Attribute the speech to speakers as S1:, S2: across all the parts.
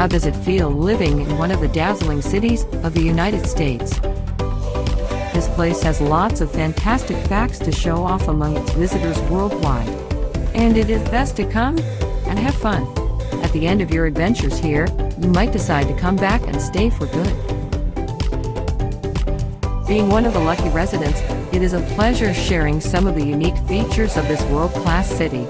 S1: How does it feel living in one of the dazzling cities of the United States? This place has lots of fantastic facts to show off among its visitors worldwide. And it is best to come and have fun. At the end of your adventures here, you might decide to come back and stay for good. Being one of the lucky residents, it is a pleasure sharing some of the unique features of this world-class city.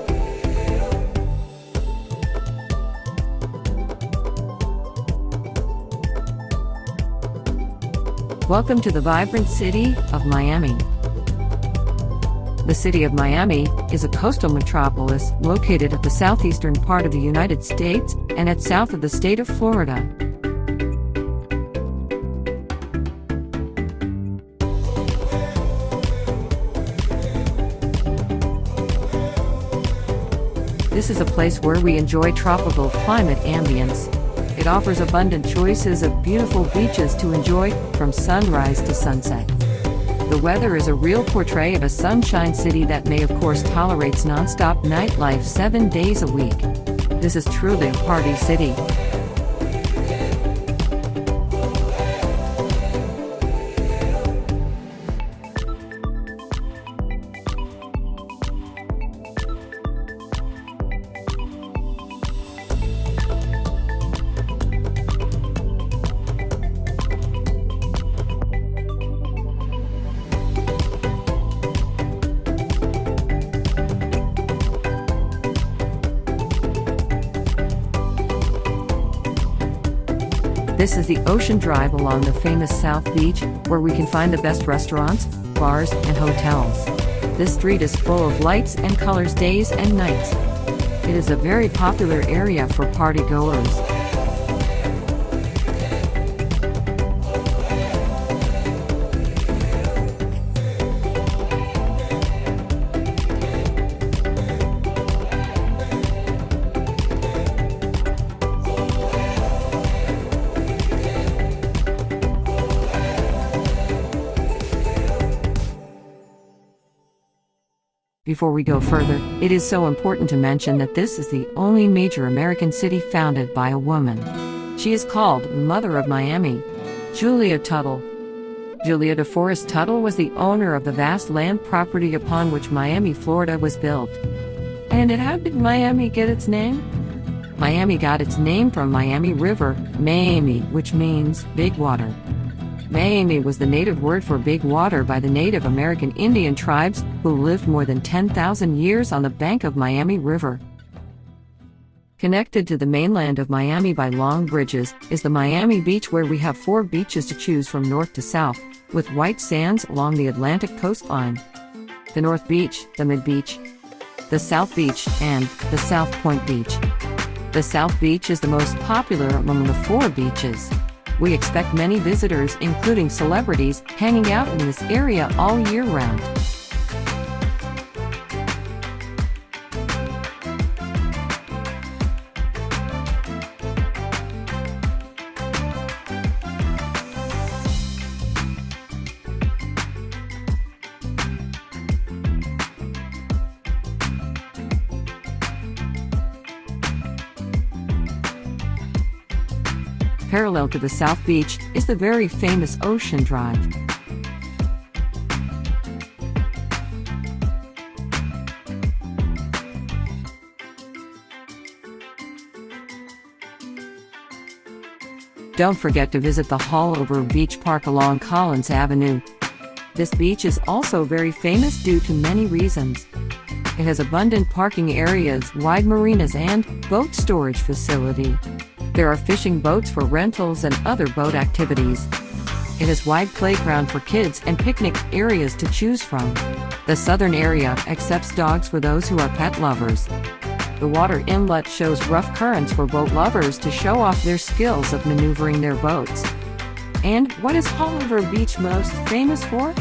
S1: Welcome to the vibrant city of Miami. The city of Miami is a coastal metropolis located at the southeastern part of the United States and at south of the state of Florida. This is a place where we enjoy tropical climate ambience. It offers abundant choices of beautiful beaches to enjoy from sunrise to sunset. The weather is a real portrait of a sunshine city that may of course tolerates non-stop nightlife 7 days a week. This is truly a party city. This is the ocean drive along the famous South Beach, where we can find the best restaurants, bars, and hotels. This street is full of lights and colors days and nights. It is a very popular area for partygoers. Before we go further, it is so important to mention that this is the only major American city founded by a woman. She is called Mother of Miami, Julia Tuttle. Julia DeForest Tuttle was the owner of the vast land property upon which Miami, Florida was built. And how did Miami get its name? Miami got its name from Miami River, Miami, which means big water. Miami was the native word for big water by the Native American Indian tribes who lived more than 10,000 years on the bank of Miami River. Connected to the mainland of Miami by long bridges is the Miami Beach, where we have 4 beaches to choose from north to south, with white sands along the Atlantic coastline. The North Beach, the Mid Beach, the South Beach, and the South Point Beach. The South Beach is the most popular among the 4 beaches. We expect many visitors, including celebrities, hanging out in this area all year round. Parallel to the South Beach is the very famous Ocean Drive. Don't forget to visit the Hallover Beach Park along Collins Avenue. This beach is also very famous due to many reasons. It has abundant parking areas, wide marinas, and boat storage facility. There are fishing boats for rentals and other boat activities. It has wide playground for kids and picnic areas to choose from. The southern area accepts dogs for those who are pet lovers. The water inlet shows rough currents for boat lovers to show off their skills of maneuvering their boats. And what is Hallover Beach most famous for?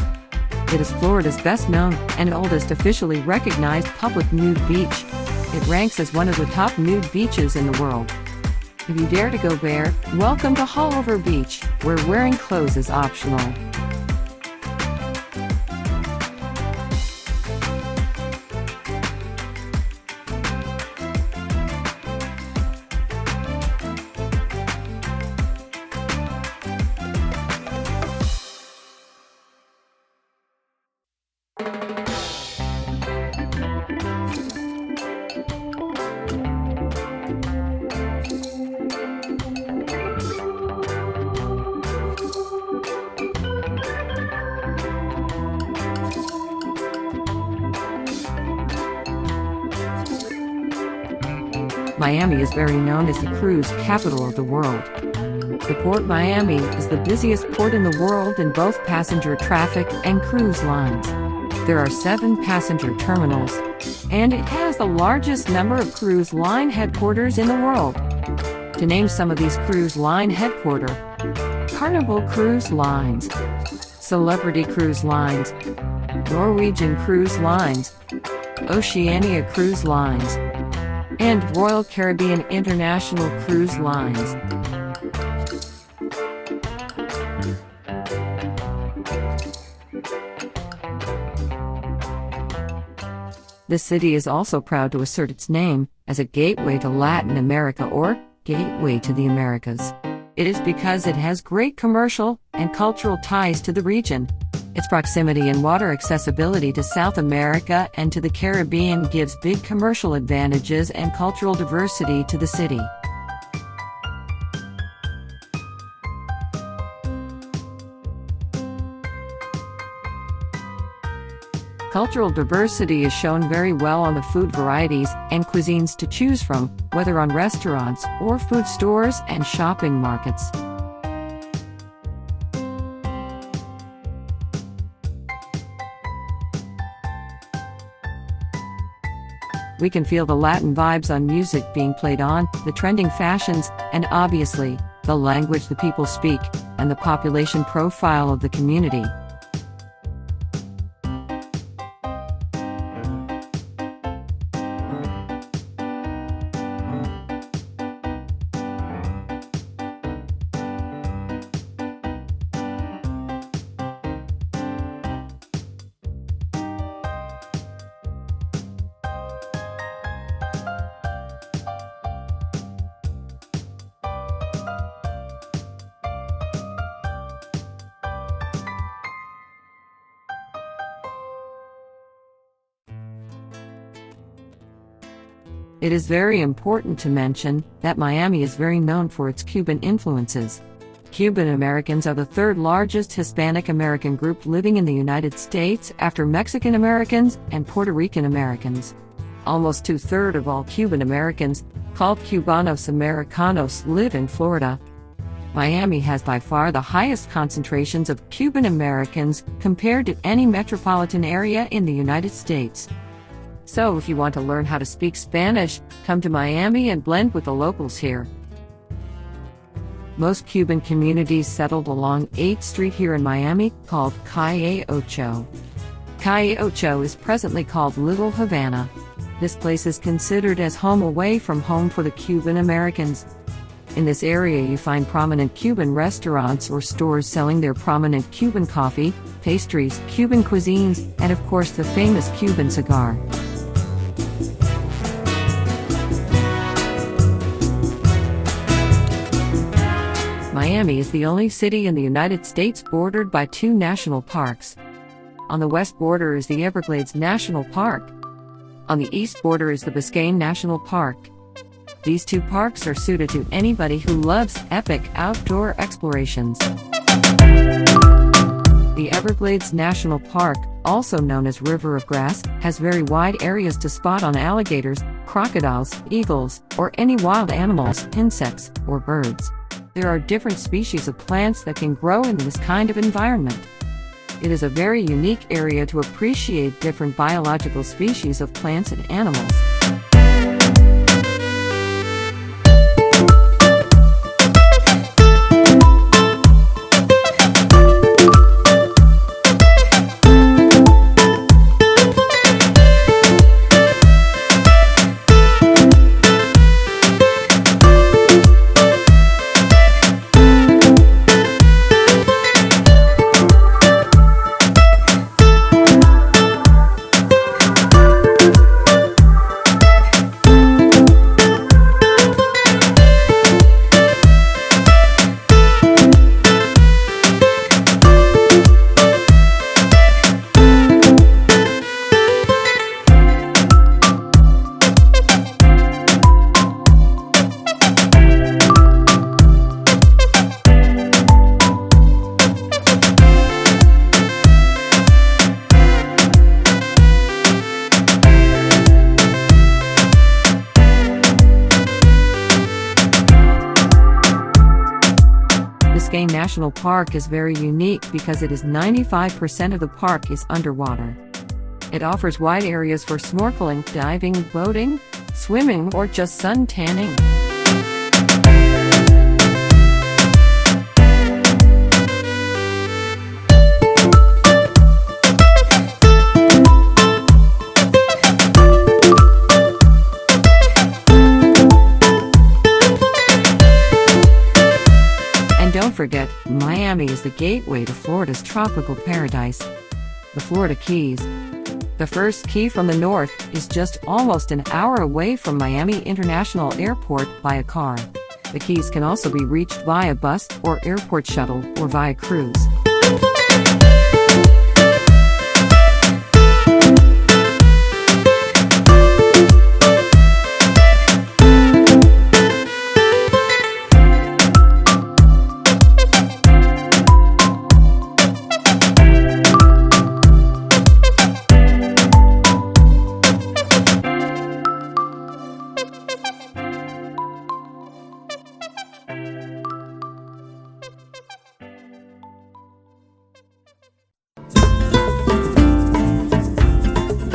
S1: It is Florida's best known and oldest officially recognized public nude beach. It ranks as one of the top nude beaches in the world. If you dare to go bare, welcome to Hallover Beach, where wearing clothes is optional. Miami is very known as the cruise capital of the world. The Port Miami is the busiest port in the world in both passenger traffic and cruise lines. There are 7 passenger terminals, and it has the largest number of cruise line headquarters in the world. To name some of these cruise line headquarters: Carnival Cruise Lines, Celebrity Cruise Lines, Norwegian Cruise Lines, Oceania Cruise Lines, and Royal Caribbean International Cruise Lines. The city is also proud to assert its name as a gateway to Latin America, or gateway to the Americas. It is because it has great commercial and cultural ties to the region. Its proximity and water accessibility to South America and to the Caribbean gives big commercial advantages and cultural diversity to the city. Cultural diversity is shown very well on the food varieties and cuisines to choose from, whether on restaurants or food stores and shopping markets. We can feel the Latin vibes on music being played on, the trending fashions, and obviously, the language the people speak, and the population profile of the community. It is very important to mention that Miami is very known for its Cuban influences. Cuban Americans are the 3rd largest Hispanic American group living in the United States after Mexican Americans and Puerto Rican Americans. Almost 2/3 of all Cuban Americans, called Cubanos Americanos, live in Florida. Miami has by far the highest concentrations of Cuban Americans compared to any metropolitan area in the United States. So if you want to learn how to speak Spanish, come to Miami and blend with the locals here. Most Cuban communities settled along 8th Street here in Miami, called Calle Ocho. Calle Ocho is presently called Little Havana. This place is considered as home away from home for the Cuban Americans. In this area you find prominent Cuban restaurants or stores selling their prominent Cuban coffee, pastries, Cuban cuisines, and of course the famous Cuban cigar. Miami is the only city in the United States bordered by 2 national parks. On the west border is the Everglades National Park. On the east border is the Biscayne National Park. These 2 parks are suited to anybody who loves epic outdoor explorations. The Everglades National Park, also known as River of Grass, has very wide areas to spot on alligators, crocodiles, eagles, or any wild animals, insects, or birds. There are different species of plants that can grow in this kind of environment. It is a very unique area to appreciate different biological species of plants and animals. Biscayne National Park is very unique because it is 95% of the park is underwater. It offers wide areas for snorkeling, diving, boating, swimming, or just sun tanning. Don't forget, Miami is the gateway to Florida's tropical paradise, the Florida Keys. The first key from the north is just almost an hour away from Miami International Airport by a car. The Keys can also be reached via bus or airport shuttle or via cruise.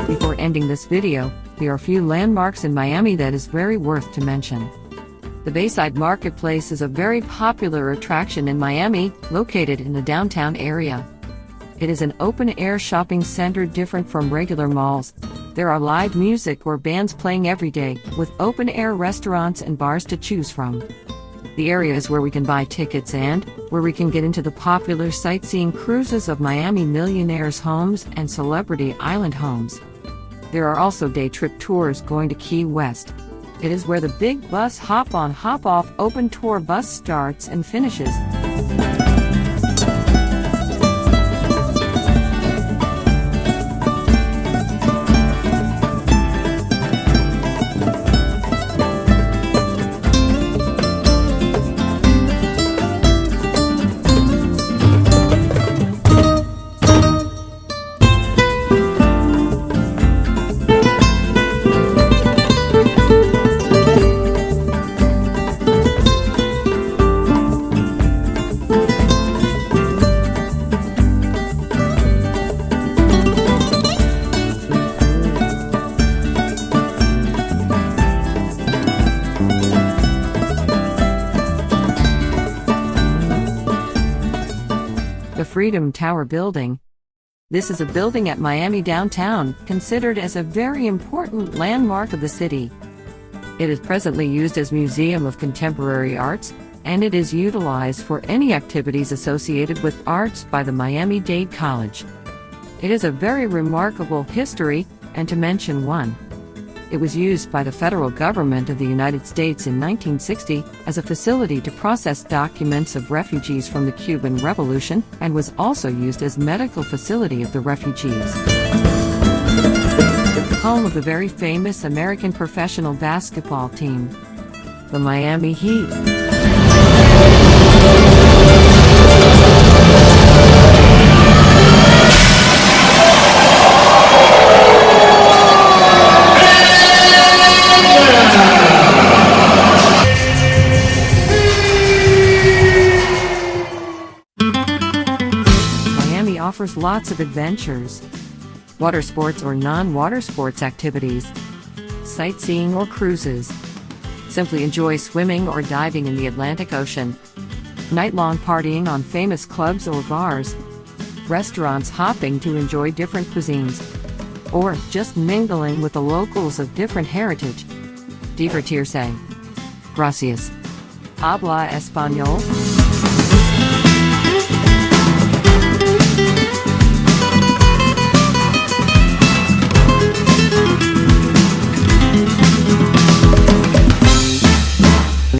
S1: Before ending this video, there are a few landmarks in Miami that is very worth to mention. The Bayside Marketplace is a very popular attraction in Miami, located in the downtown area. It is an open-air shopping center different from regular malls. There are live music or bands playing every day, with open-air restaurants and bars to choose from. The area is where we can buy tickets and where we can get into the popular sightseeing cruises of Miami millionaires' homes and celebrity island homes. There are also day trip tours going to Key West. It is where the big bus hop-on hop-off open tour bus starts and finishes. The Freedom Tower building. This is a building at Miami downtown, considered as a very important landmark of the city. It is presently used as Museum of Contemporary Arts, and it is utilized for any activities associated with arts by the Miami-Dade College. It is a very remarkable history, and to mention one. It was used by the federal government of the United States in 1960 as a facility to process documents of refugees from the Cuban Revolution, and was also used as medical facility of the refugees. Home of the very famous American professional basketball team, the Miami Heat. Offers lots of adventures, water sports or non-water sports activities, sightseeing or cruises. Simply enjoy swimming or diving in the Atlantic Ocean, night-long partying on famous clubs or bars, restaurants hopping to enjoy different cuisines, or just mingling with the locals of different heritage. Divertirse. Gracias. Habla español.